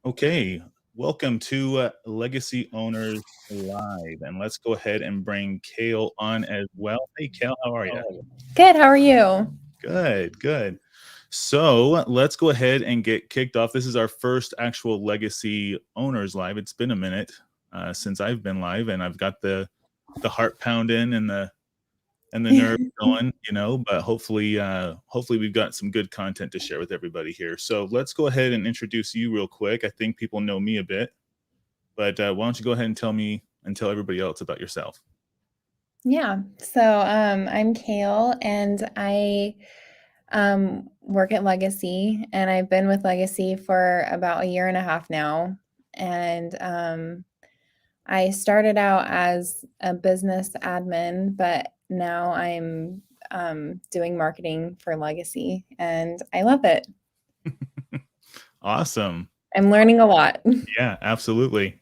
Okay, welcome to Legacy Owners Live, and let's go ahead and bring Kale on as well. Hey, Kale, how are you? Good. How are you? Good, good. So let's go ahead and get kicked off. This is our first actual Legacy Owners Live. It's been a minute since I've been live, and I've got the heart pounding and the nerves going, but hopefully we've got some good content to share with everybody here. So let's go ahead and introduce you real quick. I think people know me a bit, but why don't you go ahead and tell me and tell everybody else about yourself? Yeah. I'm Kale, and I work at Legacy, and I've been with Legacy for about a year and a half now. And I started out as a business admin, but now I'm doing marketing for Legacy, and I love it. Awesome. I'm learning a lot. Yeah, absolutely.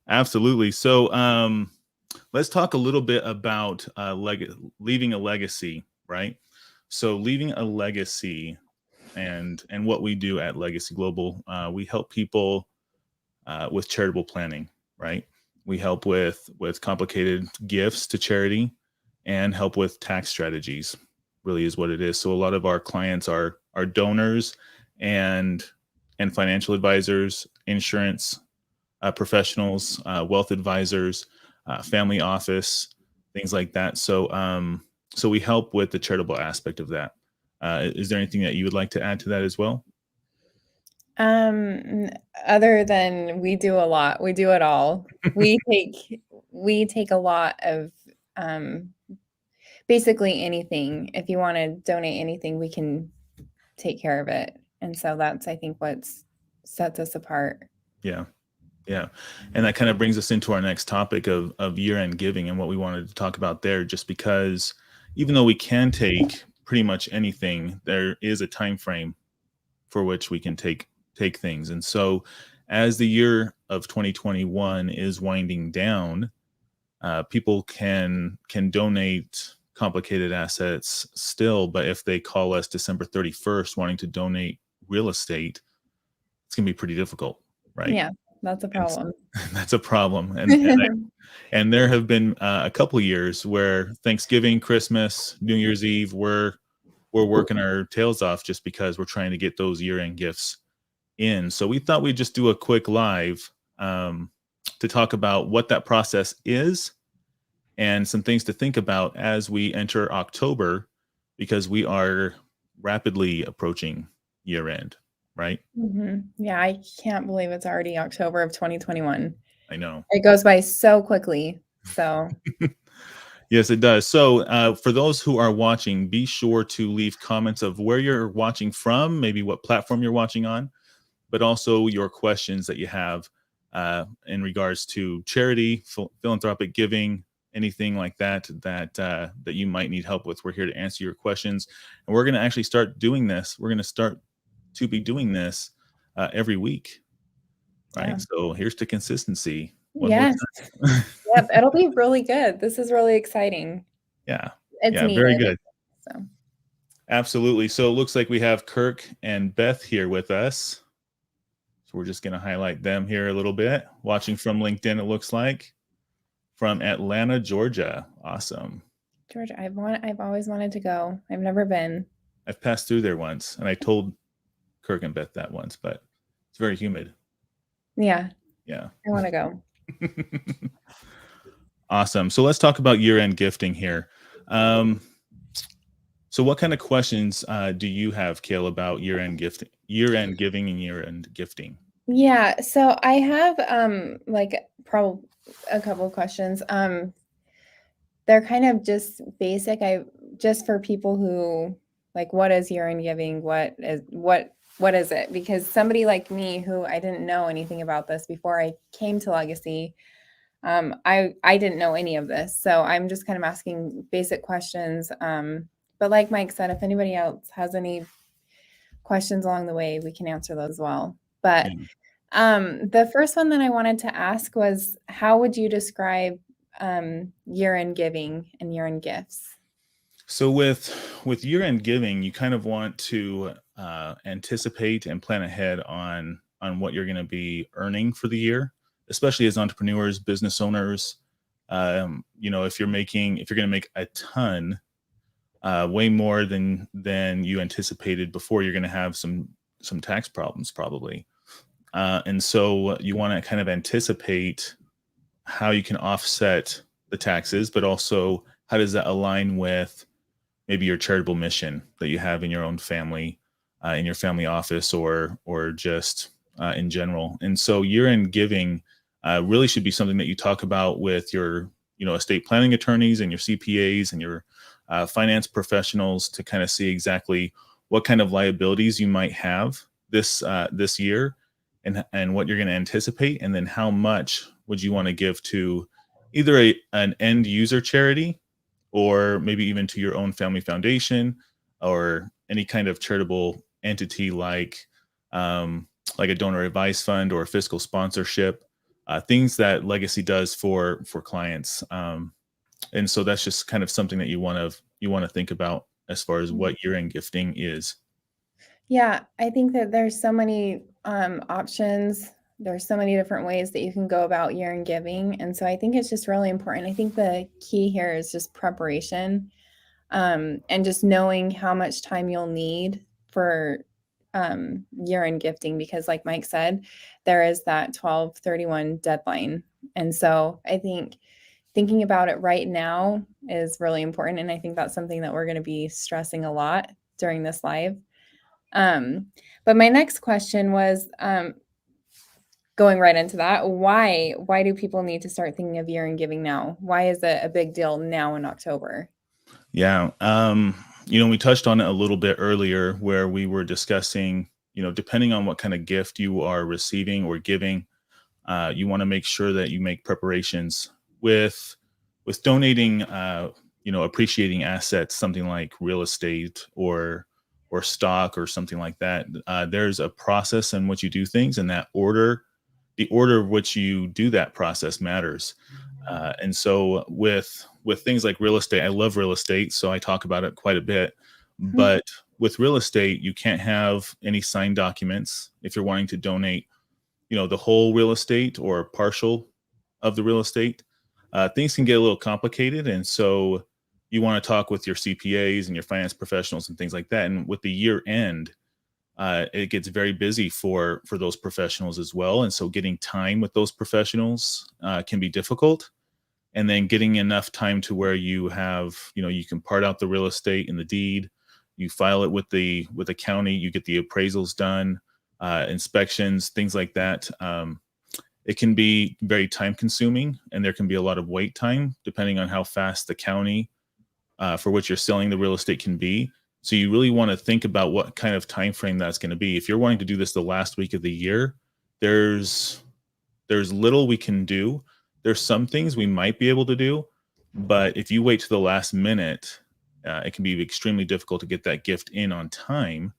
Absolutely. So let's talk a little bit about leaving a legacy, right? So leaving a legacy and what we do at Legacy Global, we help people with charitable planning, right? We help with complicated gifts to charity and help with tax strategies. Really is what it is. So a lot of our clients are donors and financial advisors, insurance professionals, wealth advisors, family office, things like that. So we help with the charitable aspect of that. Is there anything that you would like to add to that as well? Um, Other than we do a lot, we do it all. We take a lot of um, basically anything. If you want to donate anything, we can take care of it. And so that's, I think, what sets us apart. Yeah. Yeah. And that kind of brings us into our next topic of year-end giving and what we wanted to talk about there, just because even though we can take pretty much anything, there is a time frame for which we can take things. And so as the year of 2021 is winding down, people can donate complicated assets still, but if they call us December 31st wanting to donate real estate, it's going to be pretty difficult, right? Yeah, that's a And problem. that's a problem. And there have been a couple of years where Thanksgiving, Christmas, New Year's Eve, we're working our tails off just because we're trying to get those year-end gifts in. So we thought we'd just do a quick live to talk about what that process is and some things to think about as we enter October, because we are rapidly approaching year end, right? Yeah, I can't believe it's already October of 2021. I know. It goes by so quickly. So, Yes, it does. So, for those who are watching, be sure to leave comments of where you're watching from, maybe what platform you're watching on, but also your questions that you have in regards to charity, philanthropic giving, anything like that you might need help with. We're here to answer your questions, and we're going to actually start doing this. We're going to start to be doing this every week, right? yeah. So here's to consistency. One more Yes. time. Yep, it'll be really good. This is really exciting. Yeah, It's yeah, very needed. good. So, Absolutely. So it looks like we have Kirk and Beth here with us. So we're just going to highlight them here a little bit. Watching from LinkedIn, it looks like, from Atlanta, Georgia. Awesome. Georgia, I've always wanted to go. I've never been. I've passed through there once, and I told Kirk and Beth that once, but it's very humid. Yeah, Yeah. I want to go. Awesome. So let's talk about year-end gifting here. So what kind of questions do you have, Kale, about year-end gifting, year-end giving, and year-end gifting? Yeah, so I have like probably a couple of questions. They're kind of just basic. I just for people who like what is year-end giving? What is it? Because somebody like me who I didn't know anything about this before I came to Legacy, I didn't know any of this. So I'm just kind of asking basic questions. But like Mike said, if anybody else has any questions along the way, we can answer those as well. But the first one that I wanted to ask was, how would you describe year-end giving and year-end gifts? So with year-end giving, you kind of want to anticipate and plan ahead on on what you're going to be earning for the year, especially as entrepreneurs, business owners. If you're going to make a ton, way more than you anticipated before, you're going to have some tax problems probably. And so you want to kind of anticipate how you can offset the taxes, but also how does that align with maybe your charitable mission that you have in your own family, in your family office, or just in general. And so year-end giving really should be something that you talk about with your estate planning attorneys and your CPAs and your finance professionals to kind of see exactly what kind of liabilities you might have this year, and what you're going to anticipate, and then how much would you want to give to either an end user charity, or maybe even to your own family foundation, or any kind of charitable entity like a donor advice fund or a fiscal sponsorship, things that Legacy does for clients. And so that's just kind of something that you want to think about as far as what year-end gifting is. Yeah, I think that there's so many options. There's so many different ways that you can go about year-end giving. And so I think it's just really important. I think the key here is just preparation, and just knowing how much time you'll need for year-end gifting, because like Mike said, there is that 12/31 deadline. And so I think thinking about it right now is really important. And I think that's something that we're going to be stressing a lot during this live. But my next question was, going right into that, why do people need to start thinking of year-end giving now? Why is it a big deal now in October? Yeah. We touched on it a little bit earlier where we were discussing, depending on what kind of gift you are receiving or giving, you want to make sure that you make preparations with donating, appreciating assets, something like real estate or stock or something like that. There's a process in which you do things, and the order of which you do that process matters. And so with things like real estate, I love real estate, so I talk about it quite a bit. But with real estate, you can't have any signed documents if you're wanting to donate, the whole real estate or partial of the real estate. Things can get a little complicated, and so you want to talk with your CPAs and your finance professionals and things like that. And with the year end, it gets very busy for those professionals as well, and so getting time with those professionals can be difficult. And then getting enough time to where you have, you can part out the real estate in the deed, you file it with the county, you get the appraisals done, inspections, things like that. It can be very time consuming, and there can be a lot of wait time depending on how fast the county for which you're selling the real estate can be. So you really want to think about what kind of time frame that's going to be. If you're wanting to do this the last week of the year, there's little we can do. There's some things we might be able to do, but if you wait to the last minute, it can be extremely difficult to get that gift in on time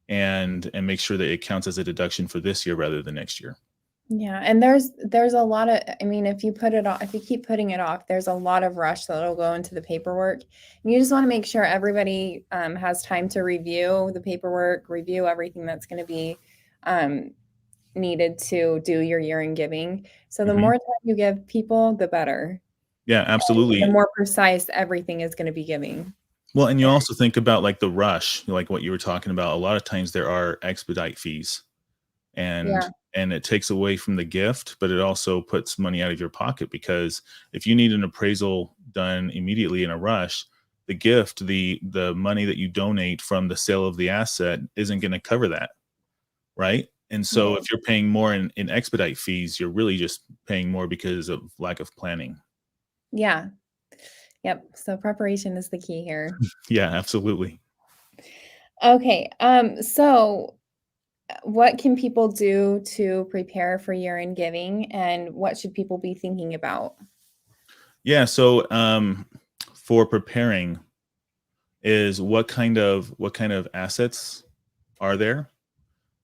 and make sure that it counts as a deduction for this year rather than next year. Yeah, and there's a lot of, I mean, if you keep putting it off, there's a lot of rush that'll go into the paperwork. And you just want to make sure everybody has time to review the paperwork, review everything that's going to be needed to do your year-end giving. So the more time you give people, the better. Yeah, absolutely. And the more precise everything is going to be giving. Well, and you also think about like the rush, like what you were talking about. A lot of times there are expedite fees, and it takes away from the gift, but it also puts money out of your pocket, because if you need an appraisal done immediately in a rush, the gift, the money that you donate from the sale of the asset isn't going to cover that, right? And so if you're paying more in expedite fees, you're really just paying more because of lack of planning. Yeah. Yep. So preparation is the key here. Yeah, absolutely. Okay. So what can people do to prepare for year-end giving, and what should people be thinking about? Yeah. So for preparing is what kind of assets are there?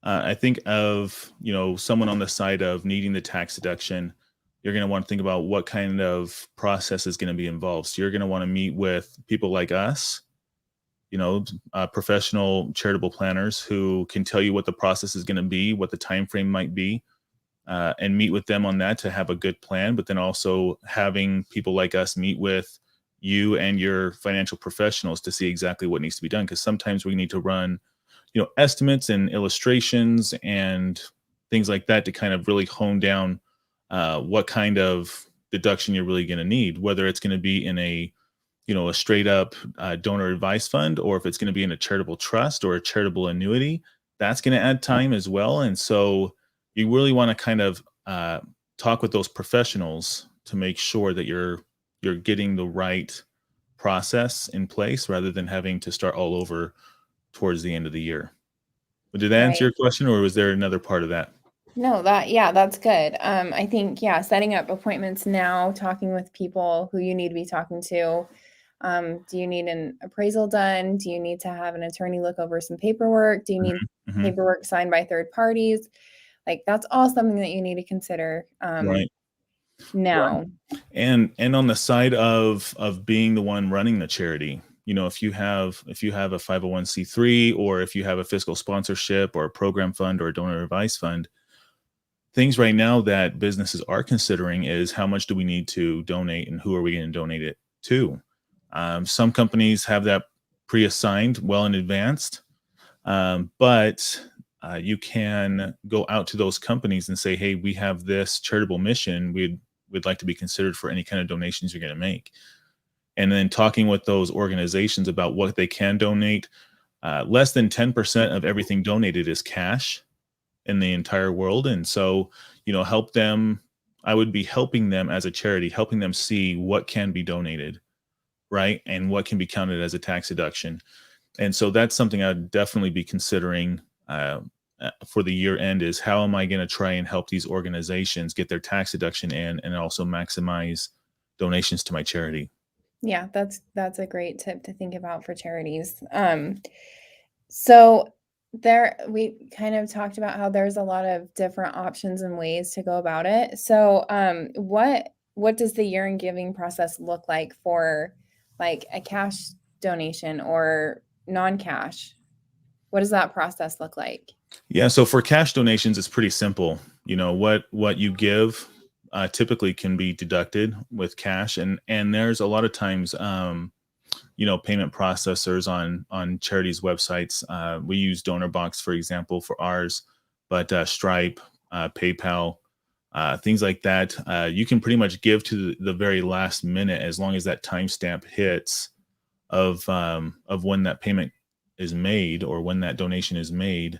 I think of, someone on the side of needing the tax deduction. You're going to want to think about what kind of process is going to be involved. So you're going to want to meet with people like us, professional charitable planners who can tell you what the process is going to be, what the time frame might be, and meet with them on that to have a good plan. But then also having people like us meet with you and your financial professionals to see exactly what needs to be done. Because sometimes we need to run, estimates and illustrations and things like that to kind of really hone down what kind of deduction you're really going to need, whether it's going to be in a straight up donor advice fund, or if it's going to be in a charitable trust or a charitable annuity. That's going to add time as well. And so you really want to kind of talk with those professionals to make sure that you're getting the right process in place rather than having to start all over towards the end of the year. But did that answer Right. your question, or was there another part of that? No, that's good. I think, setting up appointments now, talking with people who you need to be talking to. Do you need an appraisal done? Do you need to have an attorney look over some paperwork? Do you need Hmm. paperwork signed by third parties? Like, that's all something that you need to consider Right. now. And on the side of being the one running the charity, if you have a 501c3, or if you have a fiscal sponsorship or a program fund or a donor advice fund, things right now that businesses are considering is how much do we need to donate and who are we going to donate it to. Some companies have that pre-assigned well in advance, but you can go out to those companies and say, hey, we have this charitable mission. We'd like to be considered for any kind of donations you're going to make. And then talking with those organizations about what they can donate. Less than 10% of everything donated is cash in the entire world. And so, help them. I would be helping them as a charity, helping them see what can be donated, right? And what can be counted as a tax deduction. And so that's something I'd definitely be considering for the year end, is how am I going to try and help these organizations get their tax deduction in and also maximize donations to my charity. Yeah, that's a great tip to think about for charities. So there we kind of talked about how there's a lot of different options and ways to go about it. So what does the year-end giving process look like for like a cash donation or non-cash? What does that process look like? Yeah, so for cash donations, it's pretty simple. What you give typically can be deducted with cash, and there's a lot of times payment processors on charities websites. We use DonorBox, for example, for ours, but Stripe, PayPal, things like that. You can pretty much give to the very last minute, as long as that timestamp hits of when that payment is made or when that donation is made.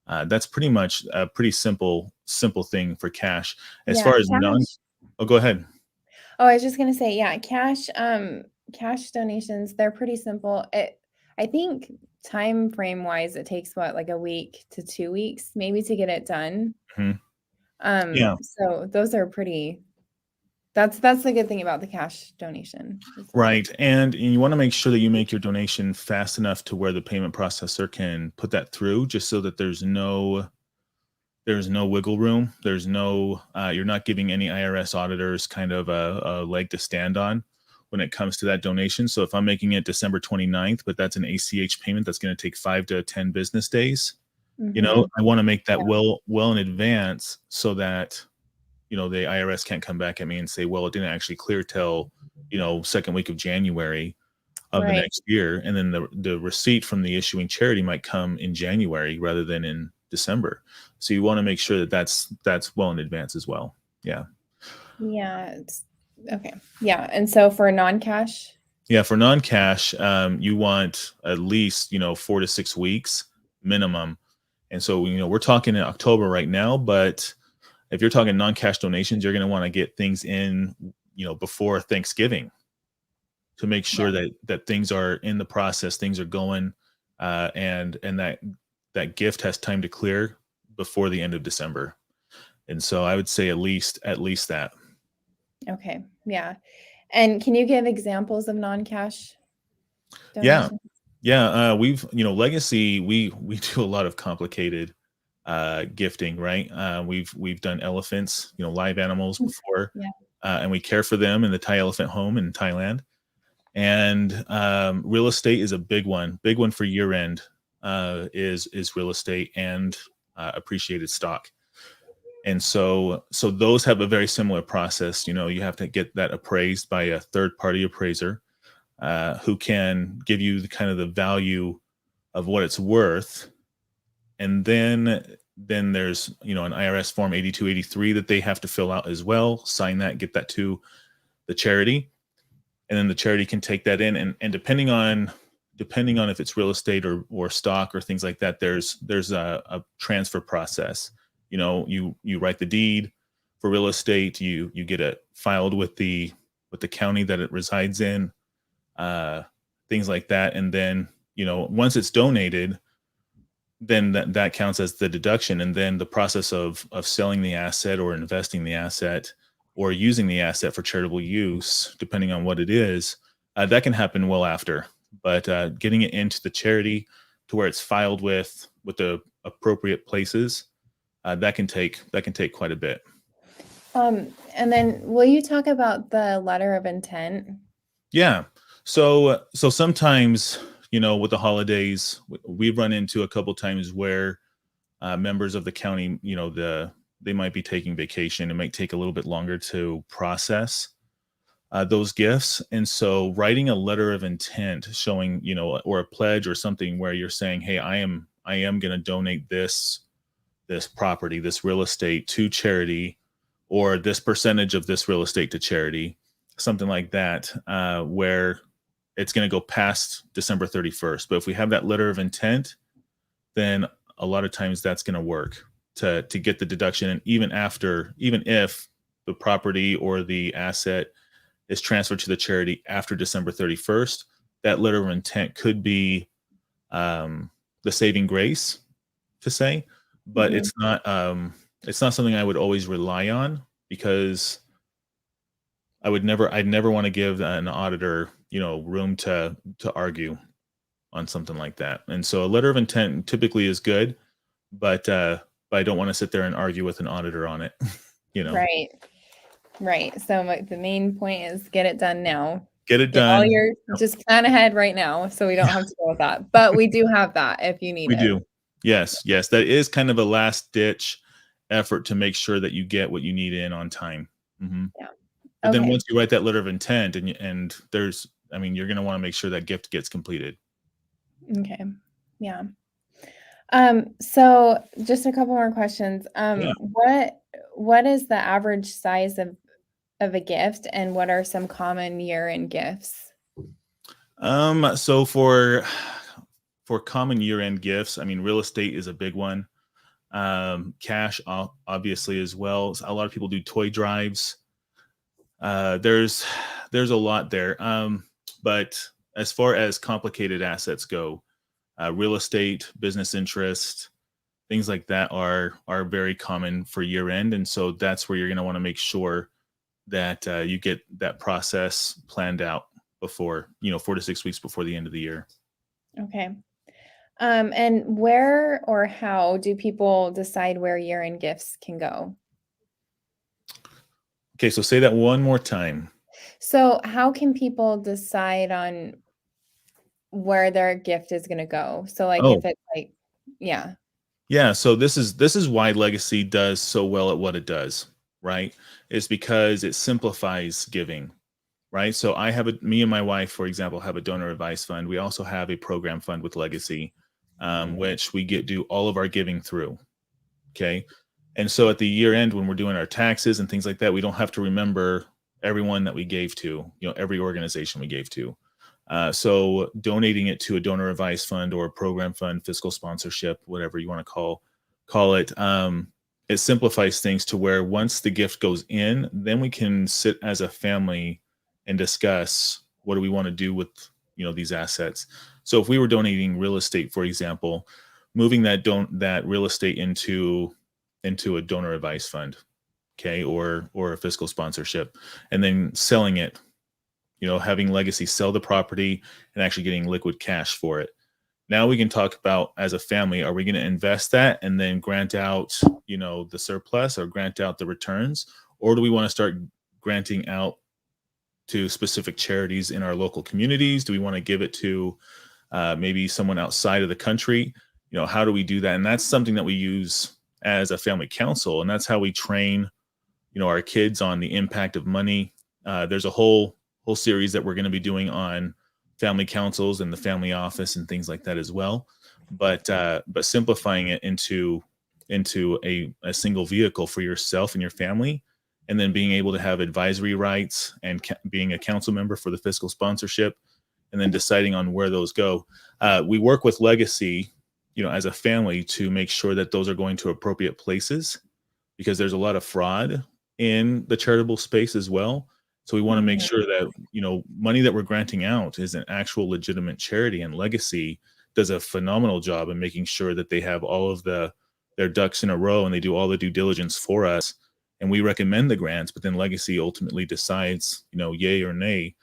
That's pretty much a pretty simple thing for cash. As Yeah, far as cash. oh, go ahead. Oh, I was just gonna say, yeah, cash donations, they're pretty simple. I think time frame wise, it takes what, like a week to 2 weeks, maybe to get it done. Mhm. Yeah. So those are pretty. That's the good thing about the cash donation. Right. And you want to make sure that you make your donation fast enough to where the payment processor can put that through, just so that there's no wiggle room. There's no you're not giving any IRS auditors kind of a leg to stand on when it comes to that donation. So if I'm making it December 29th, but that's an ACH payment that's going to take 5 to 10 business days, Mhm. I want to make that well in advance, so that the IRS can't come back at me and say, well, it didn't actually clear till second week of January of the Right. next year, and then the receipt from the issuing charity might come in January rather than in December. So you want to make sure that that's well in advance as well. Yeah. Yeah, it's okay. Yeah, and so for non-cash. Yeah, for non-cash, you want at least 4 to 6 weeks minimum. And so we're talking in October right now, but if you're talking non-cash donations, you're going to want to get things in before Thanksgiving, to make Yeah. sure that things are in the process, things are going, and that gift has time to clear before the end of December. And so I would say at least that. Okay. Yeah. And can you give examples of non-cash Yeah. donations? Yeah, we've legacy. We do a lot of complicated gifting, right? We've done elephants, live animals before, Yeah. and we care for them in the Thai Elephant Home in Thailand. And real estate is a big one for year end. Is real estate and appreciated stock. And so those have a very similar process. You have to get that appraised by a third party appraiser, who can give you the kind of the value of what it's worth. And then there's an IRS form 8283 that they have to fill out as well, sign that, get that to the charity, and then the charity can take that in, and depending on if it's real estate or stock or things like that, there's a transfer process. You write the deed for real estate, you get it filed with the county that it resides in, things like that. And then once it's donated, then that counts as the deduction. And then the process of selling the asset or investing the asset or using the asset for charitable use, depending on what it is, that can happen well after. But getting it into the charity to where it's filed with the appropriate places, that can take quite a bit. And then will you talk about the letter of intent? Yeah. So sometimes, with the holidays, we've run into a couple times where members of the county, they might be taking vacation. It might take a little bit longer to process those gifts. And so writing a letter of intent showing, or a pledge or something where you're saying, hey, I am going to donate this property, this real estate to charity, or this percentage of this real estate to charity, something like that, where it's going to go past December 31st. But if we have that letter of intent, then a lot of times that's going to work to get the deduction. And even if the property or the asset is transferred to the charity after December 31st, that letter of intent could be the saving grace, to say, but it's not something I would always rely on, because I'd never want to give an auditor, room to argue on something like that. And so a letter of intent typically is good, but I don't want to sit there and argue with an auditor on it. Right. So the main point is get it done now. Get it done. Just plan ahead right now, so we don't have to go with that. But we do have that if you need it. We do. Yes. That is kind of a last ditch effort to make sure that you get what you need in on time. Mm-hmm. Yeah. But then once you write that letter of intent, and you're going to want to make sure that gift gets completed. Okay. Yeah. So just a couple more questions. What is the average size of a gift, and what are some common year-end gifts? So for common year-end gifts, real estate is a big one. Cash, obviously, as well. A lot of people do toy drives. There's a lot there. But as far as complicated assets go, real estate, business interest, things like that are very common for year end. And so that's where you're going to want to make sure that you get that process planned out before, 4 to 6 weeks before the end of the year. Okay. And where or how do people decide where year-end gifts can go? Okay, so say that one more time. So how can people decide on where their gift is going to go? So if it's yeah. Yeah, so this is why Legacy does so well at what it does, right? It's because it simplifies giving, right? So me and my wife, for example, have a donor advice fund. We also have a program fund with Legacy, which we do all of our giving through. Okay. And so at the year end, when we're doing our taxes and things like that, we don't have to remember everyone that we gave to, every organization we gave to. So donating it to a donor advice fund or a program fund, fiscal sponsorship, whatever you want to call it, it simplifies things to where once the gift goes in, then we can sit as a family and discuss what do we want to do with these assets. So if we were donating real estate, for example, moving that real estate into a donor advice fund, okay, or a fiscal sponsorship, and then selling it, having Legacy sell the property and actually getting liquid cash for it. Now we can talk about, as a family, are we going to invest that and then grant out, the surplus or grant out the returns, or do we want to start granting out to specific charities in our local communities? Do we want to give it to maybe someone outside of the country? How do we do that? And that's something that we use as a family council, and that's how we train our kids on the impact of money. There's a whole series that we're going to be doing on family councils and the family office and things like that as well. But simplifying it into a single vehicle for yourself and your family, and then being able to have advisory rights and being a council member for the fiscal sponsorship, and then deciding on where those go. We work with Legacy, as a family, to make sure that those are going to appropriate places, because there's a lot of fraud in the charitable space as well. So we want to make sure that, money that we're granting out is an actual legitimate charity, and Legacy does a phenomenal job in making sure that they have all of their ducks in a row, and they do all the due diligence for us. And we recommend the grants, but then Legacy ultimately decides, yay or nay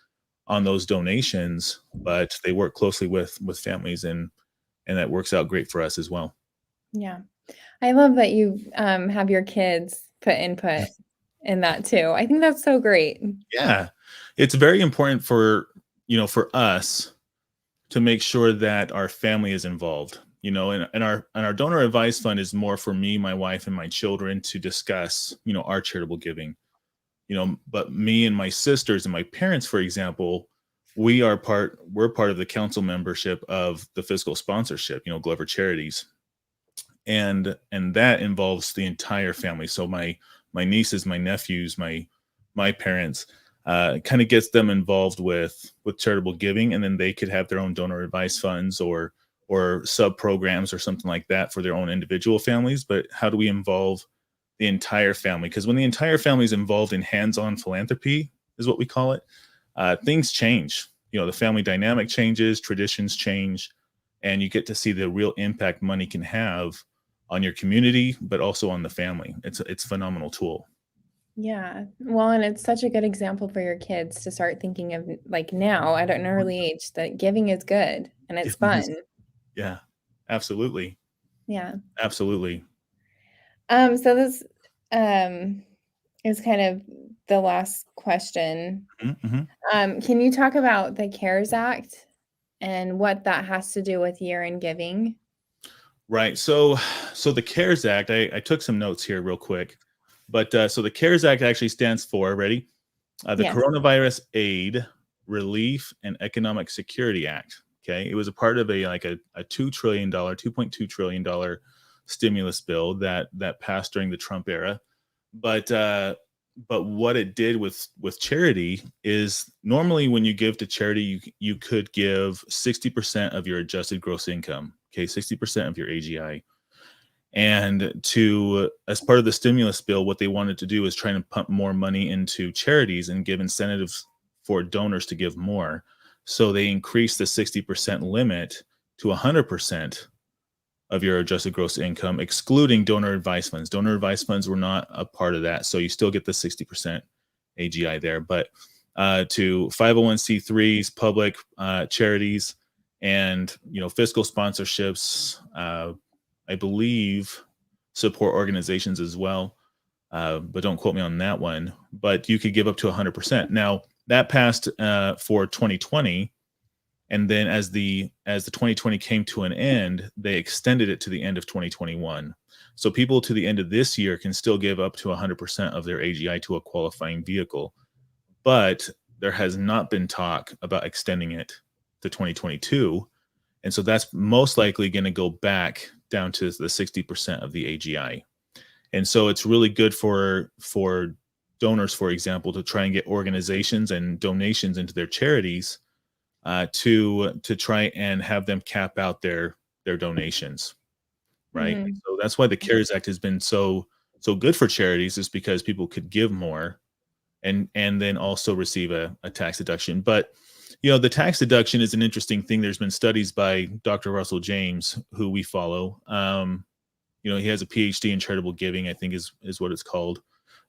on those donations. But they work closely with families, and that works out great for us as well. Yeah. I love that you have your kids put input in that too. I think that's so great. Yeah. It's very important for us to make sure that our family is involved, and our donor advice fund is more for me, my wife, and my children to discuss, our charitable giving, but me and my sisters and my parents, for example, we're part of the council membership of the fiscal sponsorship, Glover Charities. And that involves the entire family. So my nieces, my nephews, my parents, kind of gets them involved with charitable giving, and then they could have their own donor advice funds or sub programs or something like that for their own individual families. But how do we involve the entire family? Because when the entire family is involved in hands-on philanthropy, is what we call it, things change. The family dynamic changes, traditions change, and you get to see the real impact money can have on your community, but also on the family. It's a phenomenal tool. Yeah. Well, and it's such a good example for your kids to start thinking of, like, now at an early age, that giving is good and it's fun. Yeah, absolutely. Yeah. Absolutely. So this is kind of the last question. Mm-hmm. Can you talk about the CARES Act and what that has to do with year-end giving? Right. So the CARES Act, I took some notes here real quick, but so the CARES Act actually stands for, ready? The Yes. Coronavirus Aid, Relief, and Economic Security Act. Okay. It was a part of a $2.2 trillion stimulus bill that passed during the Trump era. But what it did with charity is, normally when you give to charity, you could give 60% of your adjusted gross income. Okay, 60% of your AGI. And as part of the stimulus bill, what they wanted to do is try to pump more money into charities and give incentives for donors to give more. So they increased the 60% limit to 100% of your adjusted gross income, excluding donor advice funds. Donor advice funds were not a part of that. So you still get the 60% AGI there. But to 501c3s, public charities, and fiscal sponsorships, I believe support organizations as well, but don't quote me on that one. But you could give up to 100%. Now that passed for 2020, and then as the 2020 came to an end, they extended it to the end of 2021. So people to the end of this year can still give up to 100% of their AGI to a qualifying vehicle, but there has not been talk about extending it to 2022. And so that's most likely going to go back down to the 60% of the AGI. And so it's really good for donors, for example, to try and get organizations and donations into their charities to try and have them cap out their donations, right? Mhm. So that's why the CARES Act has been so good for charities, is because people could give more and then also receive a tax deduction. But the tax deduction is an interesting thing. There's been studies by Dr. Russell James, who we follow. He has a PhD in charitable giving, I think is what it's called.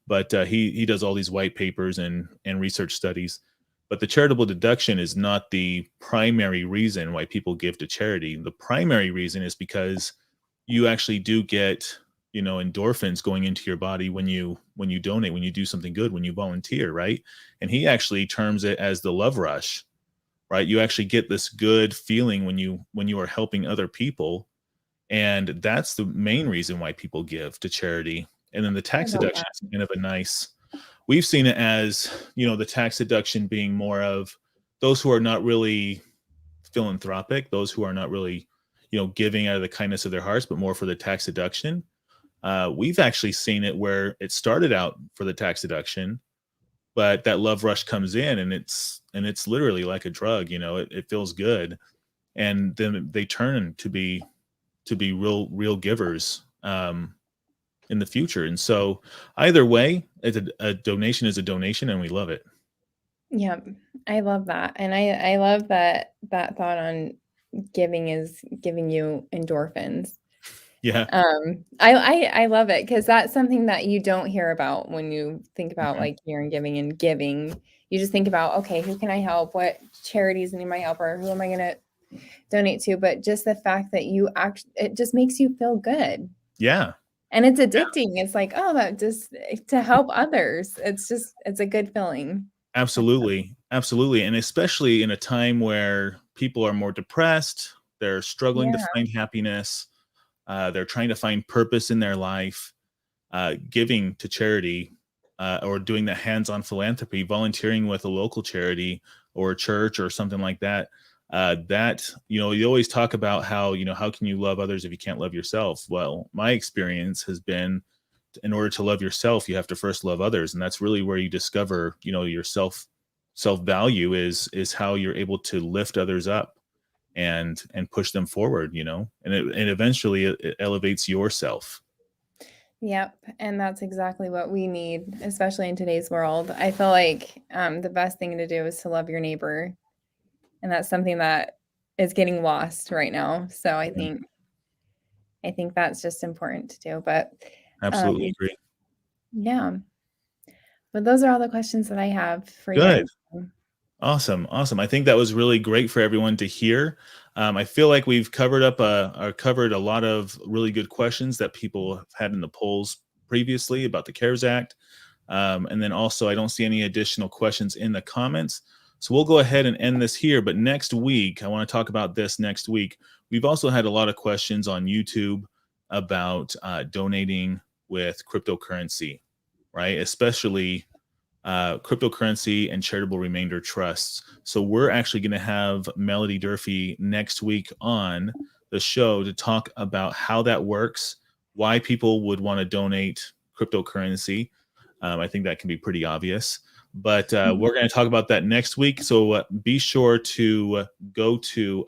But he does all these white papers and research studies. But the charitable deduction is not the primary reason why people give to charity. The primary reason is because you actually do get endorphins going into your body when you donate, when you do something good, when you volunteer, right? And he actually terms it as the love rush, right? You actually get this good feeling when you are helping other people, and that's the main reason why people give to charity. And then the I tax love deduction that. is kind of a nice, we've seen it as, the tax deduction being more of those who are not really philanthropic, those who are not really, giving out of the kindness of their hearts, but more for the tax deduction. We've actually seen it where it started out for the tax deduction, but that love rush comes in, and it's literally like a drug. It feels good, and then they turn to be real givers in the future. And so either way, a donation is a donation, and we love it. Yeah, I love that. And I love that thought on giving is giving you endorphins. Yeah. I love it because that's something that you don't hear about when you think about Mhm. like hearing giving and giving. You just think about, okay, who can I help? What charities need my help, or who am I going to donate to? But just the fact that it just makes you feel good. Yeah. And it's addicting. It's like, oh, that just to help others. It's a good feeling. Absolutely. Absolutely. And especially in a time where people are more depressed, they're struggling to Yeah. find happiness, they're trying to find purpose in their life, giving to charity, or doing that hands-on philanthropy, volunteering with a local charity or a church or something like that. That, you always talk about how, how can you love others if you can't love yourself? Well, my experience has been, in order to love yourself, you have to first love others. And that's really where you discover, your self value is how you're able to lift others up and push them forward, and eventually it elevates yourself. Yep, and that's exactly what we need, especially in today's world. I feel like the best thing to do is to love your neighbor, and that's something that is getting lost right now. So Yeah, I think that's just important to do. But absolutely um, agree. yeah, but those are all the questions that I have for you. Good. Awesome, awesome. I think that was really great for everyone to hear. I feel like we've covered a lot of really good questions that people have had in the polls previously about the CARES Act, and then also I don't see any additional questions in the comments. So we'll go ahead and end this here. But next week, I want to talk about this next week. We've also had a lot of questions on YouTube about donating with cryptocurrency, right? Especially cryptocurrency and charitable remainder trusts. So we're actually going to have Melody Durfee next week on the show to talk about how that works, why people would want to donate cryptocurrency. I think that can be pretty obvious, but Mhm. we're going to talk about that next week. So be sure to go to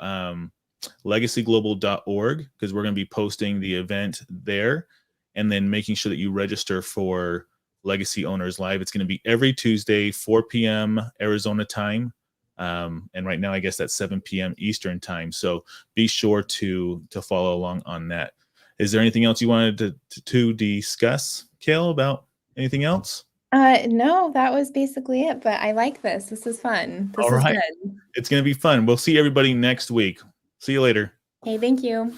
legacyglobal.org, because we're going to be posting the event there, and then making sure that you register for Legacy Owners Live. It's going to be every Tuesday, 4 p.m. Arizona time. And right now, I guess that's 7 p.m. Eastern time. So be sure to follow along on that. Is there anything else you wanted to discuss, Kale, about anything else? No, that was basically it. But I like this. This is fun. All This is right. good. It's going to be fun. We'll see everybody next week. See you later. Hey, thank you.